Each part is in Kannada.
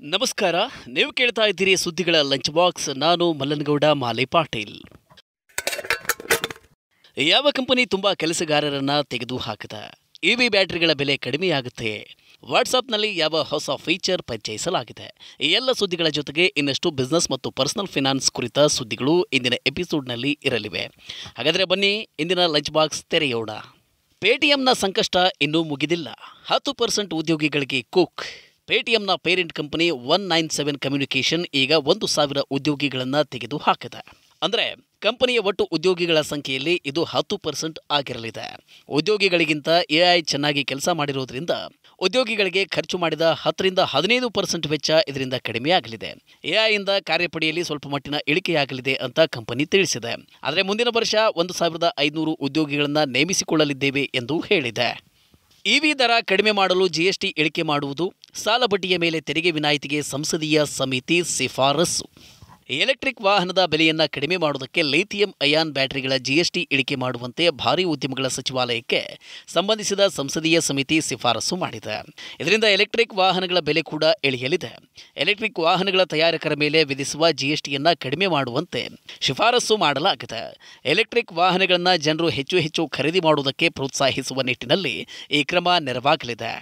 ನಮಸ್ಕಾರ. ನೀವು ಕೇಳ್ತಾ ಇದ್ದೀರಿ ಸುದ್ದಿಗಳ ಲಂಚ್ ಬಾಕ್ಸ್. ನಾನು ಮಲ್ಲನಗೌಡ ಮಾಲೆ ಪಾಟೀಲ್. ಯಾವ ಕಂಪನಿ ತುಂಬಾ ಕೆಲಸಗಾರರನ್ನ ತೆಗೆದು ಹಾಕಿದೆ? ಇವಿ ಬ್ಯಾಟರಿಗಳ ಬೆಲೆ ಕಡಿಮೆಯಾಗುತ್ತೆ. ವಾಟ್ಸಾಪ್ನಲ್ಲಿ ಯಾವ ಹೊಸ ಫೀಚರ್ ಪರಿಚಯಿಸಲಾಗಿದೆ? ಈ ಎಲ್ಲ ಸುದ್ದಿಗಳ ಜೊತೆಗೆ ಇನ್ನಷ್ಟು ಬಿಸ್ನೆಸ್ ಮತ್ತು ಪರ್ಸನಲ್ ಫಿನಾನ್ಸ್ ಕುರಿತ ಸುದ್ದಿಗಳು ಇಂದಿನ ಎಪಿಸೋಡ್ನಲ್ಲಿ ಇರಲಿವೆ. ಹಾಗಾದರೆ ಬನ್ನಿ ಇಂದಿನ ಲಂಚ್ ಬಾಕ್ಸ್ ತೆರೆಯೋಣ. ಪೇಟಿಎಂನ ಸಂಕಷ್ಟ ಇನ್ನೂ ಮುಗಿದಿಲ್ಲ. 10% ಉದ್ಯೋಗಿಗಳಿಗೆ ಕುಕ್. ಪೇಟಿಎಂನ ಪೇರೆಂಟ್ ಕಂಪನಿ 197 ಕಮ್ಯುನಿಕೇಷನ್ ಈಗ 1,000 ಉದ್ಯೋಗಿಗಳನ್ನು ತೆಗೆದು ಹಾಕಿದೆ. ಅಂದರೆ ಕಂಪನಿಯ ಒಟ್ಟು ಉದ್ಯೋಗಿಗಳ ಸಂಖ್ಯೆಯಲ್ಲಿ ಇದು 10% ಆಗಿರಲಿದೆ. ಉದ್ಯೋಗಿಗಳಿಗಿಂತ ಎಐ ಚೆನ್ನಾಗಿ ಕೆಲಸ ಮಾಡಿರುವುದರಿಂದ ಉದ್ಯೋಗಿಗಳಿಗೆ ಖರ್ಚು ಮಾಡಿದ 10ರಿಂದ 15% ವೆಚ್ಚ ಇದರಿಂದ ಕಡಿಮೆಯಾಗಲಿದೆ. ಎಐಯಿಂದ ಕಾರ್ಯಪಡೆಯಲ್ಲಿ ಸ್ವಲ್ಪ ಮಟ್ಟಿನ ಇಳಿಕೆಯಾಗಲಿದೆ ಅಂತ ಕಂಪನಿ ತಿಳಿಸಿದೆ. ಆದರೆ ಮುಂದಿನ ವರ್ಷ 1,500 ಉದ್ಯೋಗಿಗಳನ್ನು ನೇಮಿಸಿಕೊಳ್ಳಲಿದ್ದೇವೆ ಎಂದು ಹೇಳಿದೆ. ಇವಿ ದರ ಕಡಿಮೆ ಮಾಡಲು ಜಿಎಸ್ಟಿ ಇಳಿಕೆ ಮಾಡುವುದು, ಸಾಲ ಬಡ್ಡಿಯ ಮೇಲೆ ತೆರಿಗೆ ವಿನಾಯಿತಿಗೆ ಸಂಸದೀಯ ಸಮಿತಿ ಶಿಫಾರಸು. ಎಲೆಕ್ಟ್ರಿಕ್ ವಾಹನದ ಬೆಲೆಯನ್ನು ಕಡಿಮೆ ಮಾಡುವುದಕ್ಕೆ ಲಿಥಿಯಂ ಅಯಾನ್ ಬ್ಯಾಟರಿಗಳ ಜಿಎಸ್ಟಿ ಇಳಿಕೆ ಮಾಡುವಂತೆ ಭಾರೀ ಉದ್ಯಮಗಳ ಸಚಿವಾಲಯಕ್ಕೆ ಸಂಬಂಧಿಸಿದ ಸಂಸದೀಯ ಸಮಿತಿ ಶಿಫಾರಸು ಮಾಡಿದೆ. ಇದರಿಂದ ಎಲೆಕ್ಟ್ರಿಕ್ ವಾಹನಗಳ ಬೆಲೆ ಕೂಡ ಇಳಿಯಲಿದೆ. ಎಲೆಕ್ಟ್ರಿಕ್ ವಾಹನಗಳ ತಯಾರಕರ ಮೇಲೆ ವಿಧಿಸುವ ಜಿಎಸ್ಟಿಯನ್ನು ಕಡಿಮೆ ಮಾಡುವಂತೆ ಶಿಫಾರಸು ಮಾಡಲಾಗಿದೆ. ಎಲೆಕ್ಟ್ರಿಕ್ ವಾಹನಗಳನ್ನು ಜನರು ಹೆಚ್ಚು ಖರೀದಿ ಮಾಡುವುದಕ್ಕೆ ಪ್ರೋತ್ಸಾಹಿಸುವ ನಿಟ್ಟಿನಲ್ಲಿ ಈ ಕ್ರಮ ನೆರವಾಗಲಿದೆ.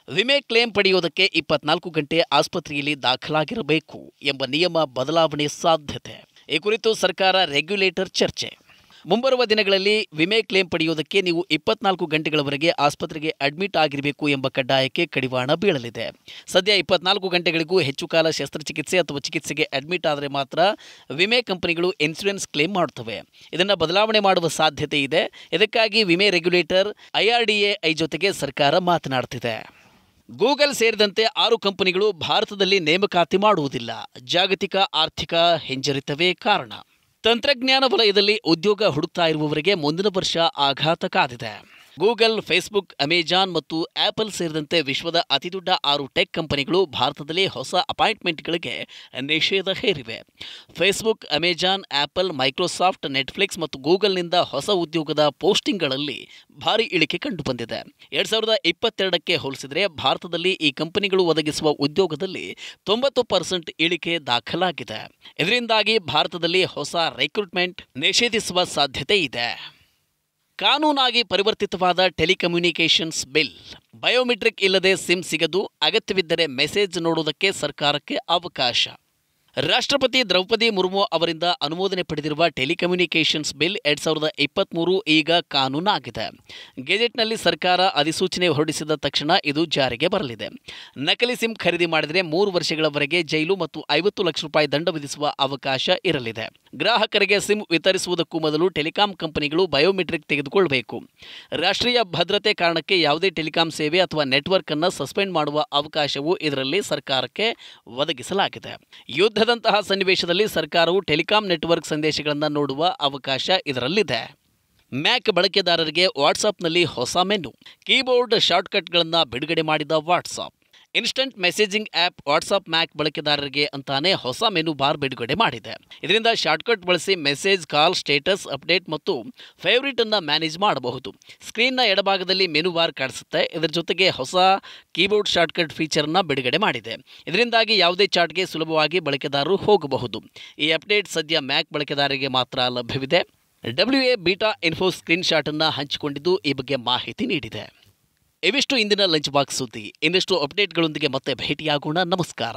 ವಿಮೆ ಕ್ಲೇಮ್ ಪಡೆಯುವುದಕ್ಕೆ 24 ಗಂಟೆ ಆಸ್ಪತ್ರೆಯಲ್ಲಿ ದಾಖಲಾಗಿರಬೇಕು ಎಂಬ ನಿಯಮ ಬದಲಾವಣೆ ಸಾಧ್ಯತೆ. ಈ ಕುರಿತು ಸರ್ಕಾರ ರೆಗ್ಯುಲೇಟರ್ ಚರ್ಚೆ. ಮುಂಬರುವ ದಿನಗಳಲ್ಲಿ ವಿಮೆ ಕ್ಲೇಮ್ ಪಡೆಯುವುದಕ್ಕೆ ನೀವು 24 ಗಂಟೆಗಳವರೆಗೆ ಆಸ್ಪತ್ರೆಗೆ ಅಡ್ಮಿಟ್ ಆಗಿರಬೇಕು ಎಂಬ ಕಡ್ಡಾಯಕ್ಕೆ ಕಡಿವಾಣ ಬೀಳಲಿದೆ. ಸದ್ಯ 24 ಗಂಟೆಗಳಿಗೂ ಹೆಚ್ಚು ಕಾಲ ಶಸ್ತ್ರಚಿಕಿತ್ಸೆ ಅಥವಾ ಚಿಕಿತ್ಸೆಗೆ ಅಡ್ಮಿಟ್ ಆದರೆ ಮಾತ್ರ ವಿಮೆ ಕಂಪನಿಗಳು ಇನ್ಶೂರೆನ್ಸ್ ಕ್ಲೇಮ್ ಮಾಡುತ್ತವೆ. ಇದನ್ನು ಬದಲಾವಣೆ ಮಾಡುವ ಸಾಧ್ಯತೆ ಇದೆ. ಇದಕ್ಕಾಗಿ ವಿಮೆ ರೆಗ್ಯುಲೇಟರ್ IRDAI ಜೊತೆಗೆ ಸರ್ಕಾರ ಮಾತನಾಡುತ್ತಿದೆ. ಗೂಗಲ್ ಸೇರಿದಂತೆ 6 ಕಂಪನಿಗಳು ಭಾರತದಲ್ಲಿ ನೇಮಕಾತಿ ಮಾಡುವುದಿಲ್ಲ. ಜಾಗತಿಕ ಆರ್ಥಿಕ ಹಿಂಜರಿತವೇ ಕಾರಣ. ತಂತ್ರಜ್ಞಾನ ವಲಯದಲ್ಲಿ ಉದ್ಯೋಗ ಹುಡುಕ್ತಾ ಇರುವವರಿಗೆ ಮುಂದಿನ ವರ್ಷ ಆಘಾತ ಕಾದಿದೆ. ಗೂಗಲ್, ಫೇಸ್ಬುಕ್, ಅಮೆಜಾನ್ ಮತ್ತು ಆಪಲ್ ಸೇರಿದಂತೆ ವಿಶ್ವದ ಅತಿದೊಡ್ಡ 6 ಟೆಕ್ ಕಂಪನಿಗಳು ಭಾರತದಲ್ಲಿ ಹೊಸ ಅಪಾಯಿಂಟ್ಮೆಂಟ್ಗಳಿಗೆ ನಿಷೇಧ ಹೇರಿವೆ. Facebook, Amazon, Apple, Microsoft, Netflix ಮತ್ತು ಗೂಗಲ್ನಿಂದ ಹೊಸ ಉದ್ಯೋಗದ ಪೋಸ್ಟಿಂಗ್ಗಳಲ್ಲಿ ಭಾರಿ ಇಳಿಕೆ ಕಂಡುಬಂದಿದೆ. 2022ಕ್ಕೆ ಹೋಲಿಸಿದರೆ ಭಾರತದಲ್ಲಿ ಈ ಕಂಪನಿಗಳು ಒದಗಿಸುವ ಉದ್ಯೋಗದಲ್ಲಿ 90% ಇಳಿಕೆ ದಾಖಲಾಗಿದೆ. ಇದರಿಂದಾಗಿ ಭಾರತದಲ್ಲಿ ಹೊಸ ರಿಕ್ರೂಟ್ಮೆಂಟ್ ನಿಷೇಧಿಸುವ ಸಾಧ್ಯತೆ ಇದೆ. ಕಾನೂನಾಗಿ ಪರಿವರ್ತಿತವಾದ ಟೆಲಿಕಮ್ಯುನಿಕೇಷನ್ಸ್ ಬಿಲ್. ಬಯೋಮೆಟ್ರಿಕ್ ಇಲ್ಲದೆ ಸಿಮ್ ಸಿಗದು, ಅಗತ್ಯವಿದ್ದರೆ ಮೆಸೇಜ್ ನೋಡುವುದಕ್ಕೆ ಸರ್ಕಾರಕ್ಕೆ ಅವಕಾಶ. ರಾಷ್ಟ್ರಪತಿ ದ್ರೌಪದಿ ಮುರ್ಮು ಅವರಿಂದ ಅನುಮೋದನೆ ಪಡೆದಿರುವ ಟೆಲಿಕಮ್ಯುನಿಕೇಷನ್ಸ್ ಬಿಲ್ 2023 ಈಗ ಕಾನೂನಾಗಿದೆ. ಗೆಜೆಟ್ನಲ್ಲಿ ಸರ್ಕಾರ ಅಧಿಸೂಚನೆ ಹೊರಡಿಸಿದ ತಕ್ಷಣ ಇದು ಜಾರಿಗೆ ಬರಲಿದೆ. ನಕಲಿ ಸಿಮ್ ಖರೀದಿ ಮಾಡಿದರೆ 3 ವರ್ಷಗಳವರೆಗೆ ಜೈಲು ಮತ್ತು 50 ಲಕ್ಷ ರೂಪಾಯಿ ದಂಡ ವಿಧಿಸುವ ಅವಕಾಶ ಇರಲಿದೆ. ಗ್ರಾಹಕರಿಗೆ ಸಿಮ್ ವಿತರಿಸುವುದಕ್ಕೂ ಮೊದಲು ಟೆಲಿಕಾಂ ಕಂಪನಿಗಳು ಬಯೋಮೆಟ್ರಿಕ್ ತೆಗೆದುಕೊಳ್ಳಬೇಕು. ರಾಷ್ಟ್ರೀಯ ಭದ್ರತೆ ಕಾರಣಕ್ಕೆ ಯಾವುದೇ ಟೆಲಿಕಾಂ ಸೇವೆ ಅಥವಾ ನೆಟ್ವರ್ಕ್ ಅನ್ನು ಸಸ್ಪೆಂಡ್ ಮಾಡುವ ಅವಕಾಶವೂ ಇದರಲ್ಲಿ ಸರ್ಕಾರಕ್ಕೆ ಒದಗಿಸಲಾಗಿದೆ. ಯುದ್ಧದಂತಹ ಸನ್ನಿವೇಶದಲ್ಲಿ ಸರ್ಕಾರವು ಟೆಲಿಕಾಂ ನೆಟ್ವರ್ಕ್ ಸಂದೇಶಗಳನ್ನು ನೋಡುವ ಅವಕಾಶ ಇದರಲ್ಲಿದೆ. ಮ್ಯಾಕ್ ಬಳಕೆದಾರರಿಗೆ ವಾಟ್ಸಾಪ್ನಲ್ಲಿ ಹೊಸ ಮೆನು. ಕೀಬೋರ್ಡ್ ಶಾರ್ಟ್ಕಟ್ಗಳನ್ನು ಬಿಡುಗಡೆ ಮಾಡಿದ WhatsApp. Instant messaging app WhatsApp Mac ಬಳಕೆದಾರರಿಗೆ ಅಂತಾನೆ ಹೊಸ ಮೆನು ಬಾರ್ ಬಿಡುಗಡೆ ಮಾಡಿದೆ. ಇದರಿಂದ ಶಾರ್ಟ್ಕಟ್ ಬಳಸಿ ಮೆಸೇಜ್, ಕಾಲ್, ಸ್ಟೇಟಸ್, ಅಪ್ಡೇಟ್ ಮತ್ತು ಫೇವರಿಟ್ ಅನ್ನು ಮ್ಯಾನೇಜ್ ಮಾಡಬಹುದು. ಸ್ಕ್ರೀನ್ನ ಎಡಭಾಗದಲ್ಲಿ ಮೆನು ಬಾರ್ ಕಾಣಿಸುತ್ತೆ. ಇದರ ಜೊತೆಗೆ ಹೊಸ ಕೀಬೋರ್ಡ್ ಶಾರ್ಟ್ಕಟ್ ಫೀಚರ್ನ ಬಿಡುಗಡೆ ಮಾಡಿದೆ. ಇದರಿಂದಾಗಿ ಯಾವುದೇ ಚಾಟ್ಗೆ ಸುಲಭವಾಗಿ ಬಳಕೆದಾರರು ಹೋಗಬಹುದು. ಈ ಅಪ್ಡೇಟ್ ಸದ್ಯ ಮ್ಯಾಕ್ ಬಳಕೆದಾರರಿಗೆ ಮಾತ್ರ ಲಭ್ಯವಿದೆ. WA beta info screen shot ಅನ್ನು ಹಂಚಿಕೊಂಡಿದ್ದು ಈ ಬಗ್ಗೆ ಮಾಹಿತಿ ನೀಡಿದೆ. ಇವಿಷ್ಟು ಇಂದಿನ ಲಂಚ್ ಬಾಕ್ಸ್ ಸುದ್ದಿ. ಇನ್ನಷ್ಟು ಅಪ್ಡೇಟ್ಗಳೊಂದಿಗೆ ಮತ್ತೆ ಭೇಟಿಯಾಗೋಣ. ನಮಸ್ಕಾರ.